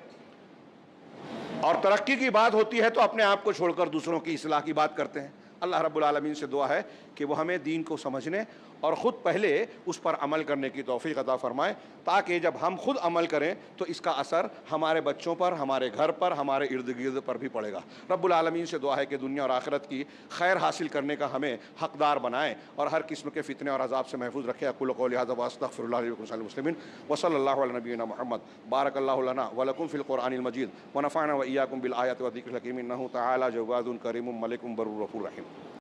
اور ترقی کی بات ہوتی ہے تو اپنے آپ کو چھوڑ کر دوسروں کی اصلاح کی بات کرتے ہیں۔ اللہ رب العالمین سے دعا ہے کہ وہ ہمیں دین کو سمجھنے اور خود پہلے اس پر عمل کرنے کی توفیق عطا فرمائے، تاکہ جب ہم خود عمل کریں تو اس کا اثر ہمارے بچوں پر، ہمارے گھر پر، ہمارے ارد گرد پر بھی پڑے گا۔ رب العالمین سے دعا ہے کہ دنیا اور آخرت کی خیر حاصل کرنے کا ہمیں حقدار بنائے، اور ہر قسم کے فتنے اور عذاب سے محفوظ رکھے۔ اقول قولی ھذا واستغفر اللہ لي ولكم ولسائر المسلمین، وصلی اللہ علی نبینا محمد۔ بارک اللہ لنا ولکم فی القرآن المجید، ونفعنا وإیاکم بالآیات والذکر الحکیم، انہ تعالی جواد کریم ملک بر غفور رحیم۔